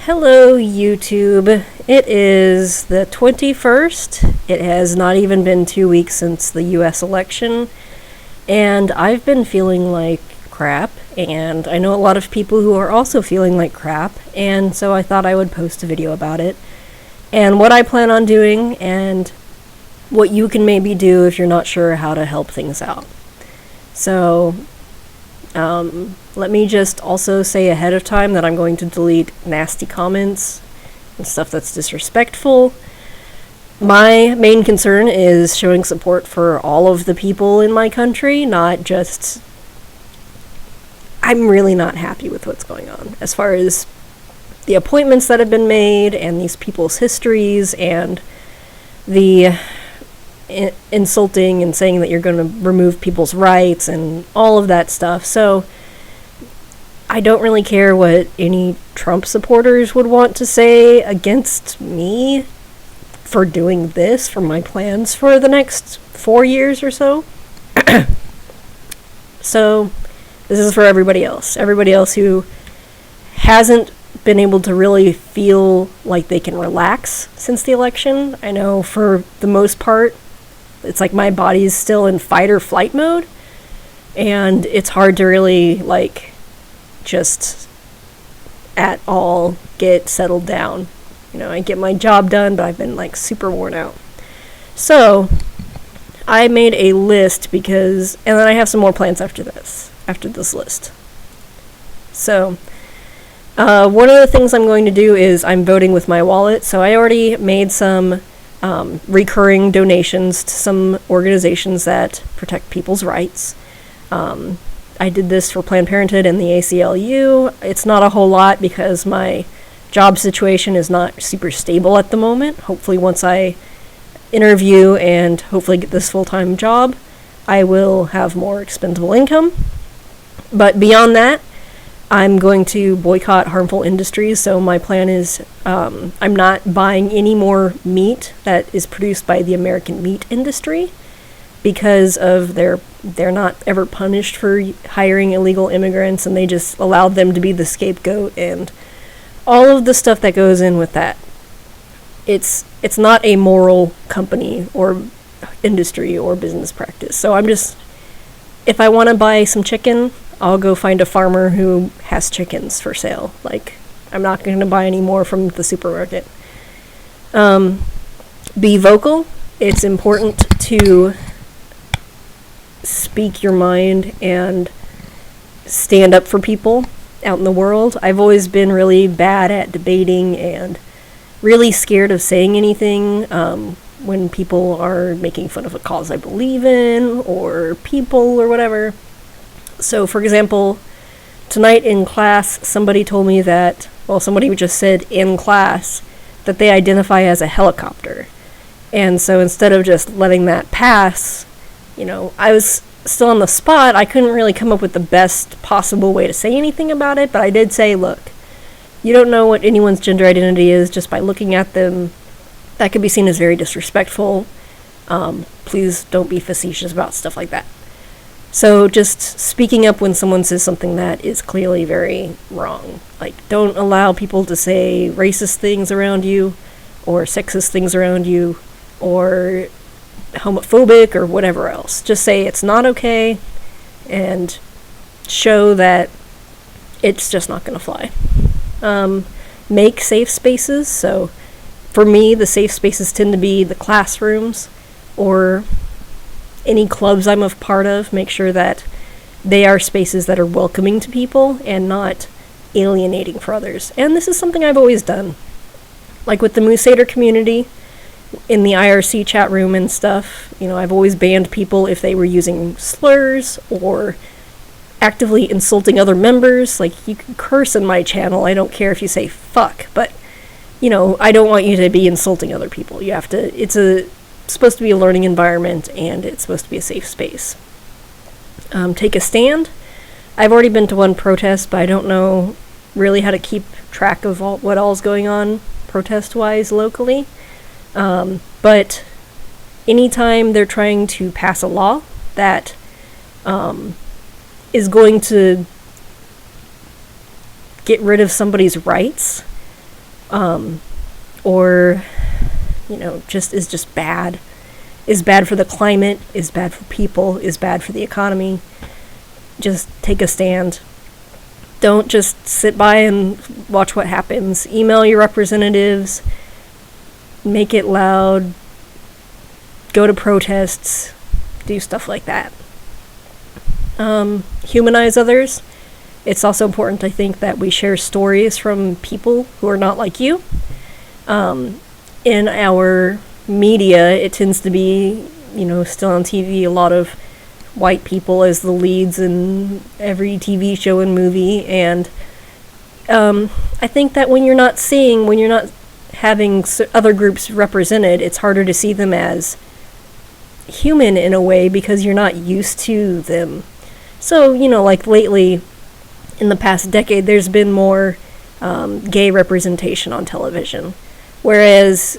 Hello, YouTube. It is the 21st. It has not even been 2 weeks since the US election, and I've been feeling like crap, and I know a lot of people who are also feeling like crap, and so I thought I would post a video about it, and what I plan on doing, and what you can maybe do if you're not sure how to help things out. So, let me just also say ahead of time that I'm going to delete nasty comments and stuff that's disrespectful. My main concern is showing support for all of the people in my country, not just... I'm really not happy with what's going on as far as the appointments that have been made and these people's histories and the insulting and saying that you're going to remove people's rights and all of that stuff. So I don't really care what any Trump supporters would want to say against me for doing this, for my plans for the next 4 years or so. So this is for everybody else who hasn't been able to really feel like they can relax since the election. I know for the most part it's like my body's still in fight or flight mode, and it's hard to really just at all get settled down. I get my job done, but I've been super worn out. So I made a list and then I have some more plans after this list. So one of the things I'm going to do is I'm voting with my wallet. So I already made some recurring donations to some organizations that protect people's rights. I did this for Planned Parenthood and the ACLU. It's not a whole lot because my job situation is not super stable at the moment. Hopefully once I interview and hopefully get this full-time job, I will have more expendable income. But beyond that, I'm going to boycott harmful industries. So my plan is I'm not buying any more meat that is produced by the American meat industry because of they're not ever punished for hiring illegal immigrants, and they just allowed them to be the scapegoat and all of the stuff that goes in with that. It's not a moral company or industry or business practice. So if I want to buy some chicken, I'll go find a farmer who has chickens for sale. I'm not going to buy any more from the supermarket. Be vocal. It's important to speak your mind and stand up for people out in the world. I've always been really bad at debating and really scared of saying anything when people are making fun of a cause I believe in or people or whatever. So, for example, tonight in class, somebody told me somebody just said in class that they identify as a helicopter. And so instead of just letting that pass, I was still on the spot. I couldn't really come up with the best possible way to say anything about it, but I did say, look, you don't know what anyone's gender identity is just by looking at them. That could be seen as very disrespectful. Please don't be facetious about stuff like that. So just speaking up when someone says something that is clearly very wrong. Don't allow people to say racist things around you or sexist things around you or homophobic or whatever else. Just say it's not okay and show that it's just not going to fly. Make safe spaces. So for me, the safe spaces tend to be the classrooms or any clubs I'm a part of. Make sure that they are spaces that are welcoming to people and not alienating for others. And this is something I've always done. With the Moosader community, in the IRC chat room and stuff, I've always banned people if they were using slurs or actively insulting other members. You can curse in my channel. I don't care if you say fuck, but, I don't want you to be insulting other people. You have to, it's supposed to be a learning environment, and it's supposed to be a safe space. Take a stand. I've already been to one protest, but I don't know really how to keep track of what all's going on protest-wise locally. But anytime they're trying to pass a law that is going to get rid of somebody's rights, or, just is just bad, is bad for the climate, is bad for people, is bad for the economy. Just take a stand. Don't just sit by and watch what happens. Email your representatives, make it loud, go to protests, do stuff like that. Humanize others. It's also important, I think, that we share stories from people who are not like you. In our media, it tends to be, still on TV, a lot of white people as the leads in every TV show and movie. And I think that when you're not having other groups represented, it's harder to see them as human in a way because you're not used to them. So, like lately, in the past decade, there's been more gay representation on television. Whereas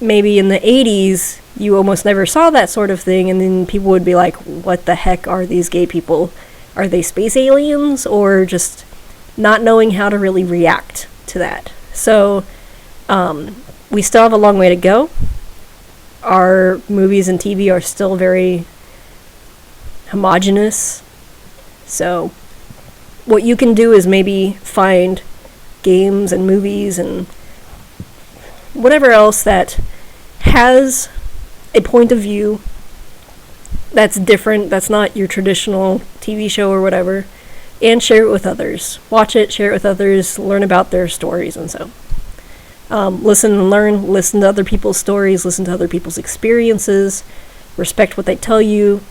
maybe in the 80s, you almost never saw that sort of thing, and then people would be like, what the heck are these gay people? Are they space aliens? Or just not knowing how to really react to that. So, we still have a long way to go. Our movies and TV are still very homogenous. So, what you can do is maybe find games and movies and whatever else that has a point of view that's different, that's not your traditional TV show or whatever, and share it with others. Watch it, share it with others, learn about their stories and so. Listen and learn, listen to other people's stories, listen to other people's experiences, respect what they tell you.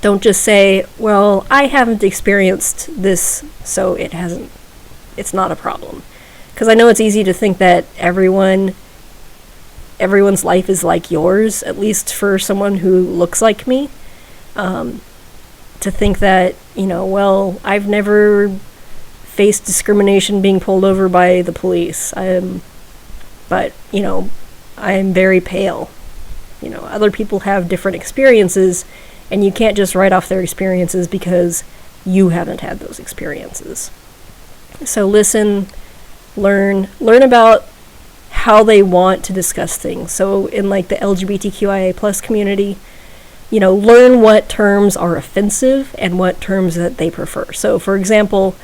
Don't just say, well, I haven't experienced this, so it's not a problem. Because I know it's easy to think that everyone's life is like yours, at least for someone who looks like me. To think that, well, I've never faced discrimination being pulled over by the police. But I am very pale. Other people have different experiences, and you can't just write off their experiences because you haven't had those experiences. So listen, learn about how they want to discuss things. So in like the LGBTQIA plus community, learn what terms are offensive and what terms that they prefer. So for example,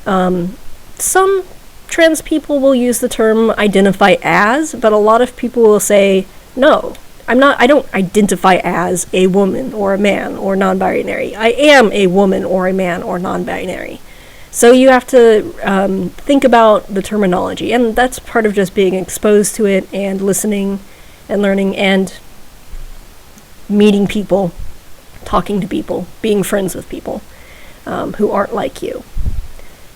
some trans people will use the term identify as, but a lot of people will say, no, I don't identify as a woman or a man or non-binary. I am a woman or a man or non-binary. So you have to think about the terminology, and that's part of just being exposed to it and listening and learning and meeting people, talking to people, being friends with people who aren't like you.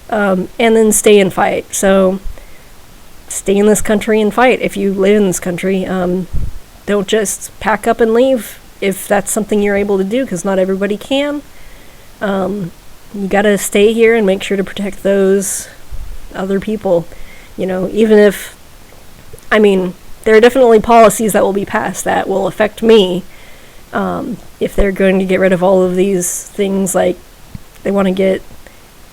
And then stay and fight. So stay in this country and fight. If you live in this country, don't just pack up and leave if that's something you're able to do, because not everybody can. You gotta stay here and make sure to protect those other people. Even if, there are definitely policies that will be passed that will affect me. If they're going to get rid of all of these things, like they want to get,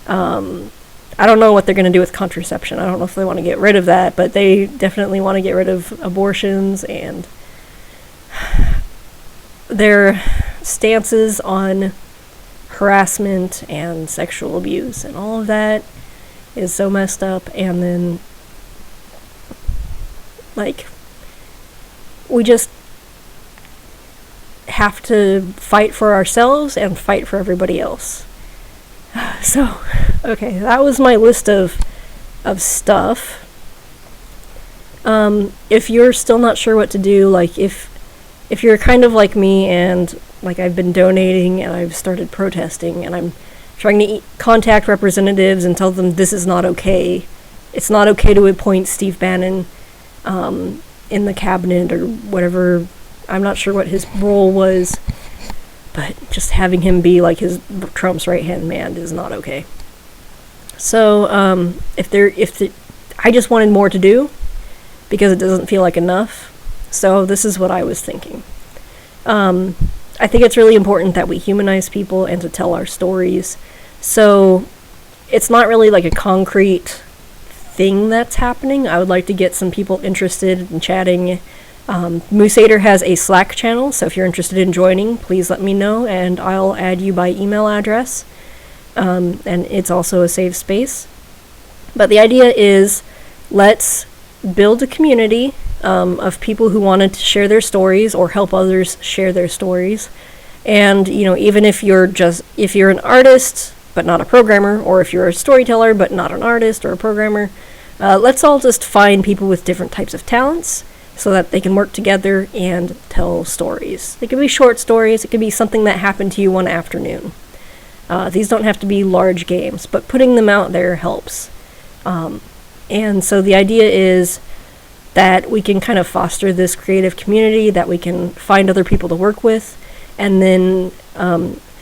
I don't know what they're going to do with contraception. I don't know if they want to get rid of that, but they definitely want to get rid of abortions, and their stances on harassment and sexual abuse and all of that is so messed up. And then, we just have to fight for ourselves and fight for everybody else. So, okay, that was my list of stuff. If you're still not sure what to do, if you're kind of like me and I've been donating and I've started protesting and I'm trying to contact representatives and tell them this is not okay. It's not okay to appoint Steve Bannon in the cabinet or whatever. I'm not sure what his role was, but just having him be his Trump's right-hand man is not okay. So I just wanted more to do because it doesn't feel like enough. So this is what I was thinking. I think it's really important that we humanize people and to tell our stories. So it's not really a concrete thing that's happening. I would like to get some people interested in chatting. Moosader has a Slack channel, so if you're interested in joining, please let me know, and I'll add you by email address. And it's also a safe space. But the idea is, let's build a community of people who wanted to share their stories or help others share their stories. And, even if you're an artist but not a programmer, or if you're a storyteller but not an artist or a programmer, let's all just find people with different types of talents so that they can work together and tell stories. They could be short stories, it could be something that happened to you one afternoon. These don't have to be large games, but putting them out there helps. And so the idea is that we can kind of foster this creative community, that we can find other people to work with, and then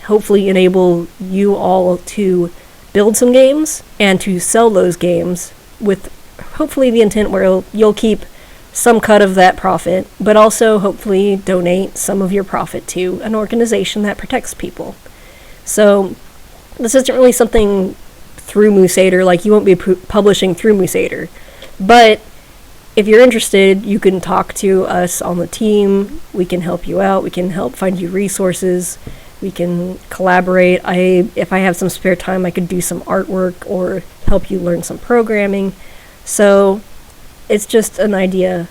hopefully enable you all to build some games and to sell those games with hopefully the intent where you'll keep some cut of that profit, but also hopefully donate some of your profit to an organization that protects people. So this isn't really something through Moosader, like you won't be publishing through Moosader, but if you're interested, you can talk to us on the team. We can help you out. We can help find you resources. We can collaborate. If I have some spare time, I could do some artwork or help you learn some programming. So it's just an idea.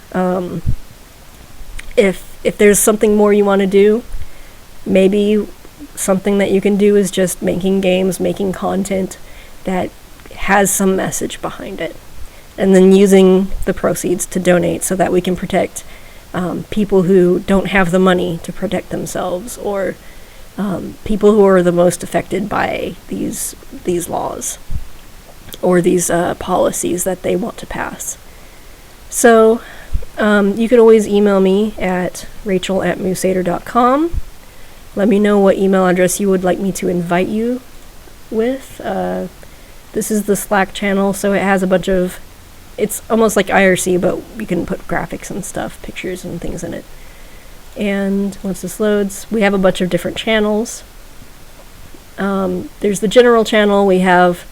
If there's something more you want to do, maybe something that you can do is just making games, making content that has some message behind it, and then using the proceeds to donate so that we can protect people who don't have the money to protect themselves, or people who are the most affected by these laws or these policies that they want to pass. So you can always email me at rachel@moosader.com. Let me know what email address you would like me to invite you with. This is the Slack channel, so it has a bunch of, it's almost like IRC, but you can put graphics and stuff, pictures and things in it. And once this loads, we have a bunch of different channels. There's the general channel. We have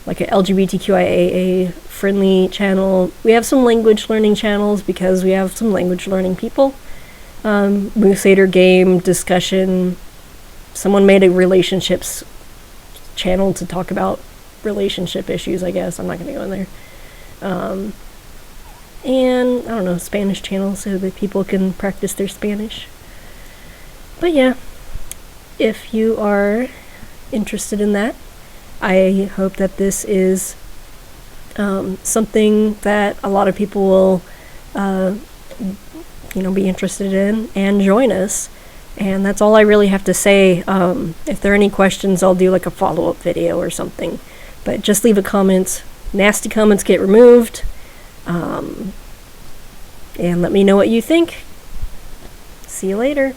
like a LGBTQIA friendly channel. We have some language learning channels because we have some language learning people. Moosader game discussion. Someone made a relationships channel to talk about relationship issues, I guess. I'm not going to go in there. And I don't know, Spanish channel so that people can practice their Spanish. But yeah, if you are interested in that, I hope that this is something that a lot of people will be interested in and join us. And that's all I really have to say. If there are any questions, I'll do like a follow-up video or something. But just leave a comment. Nasty comments get removed. And let me know what you think. See you later.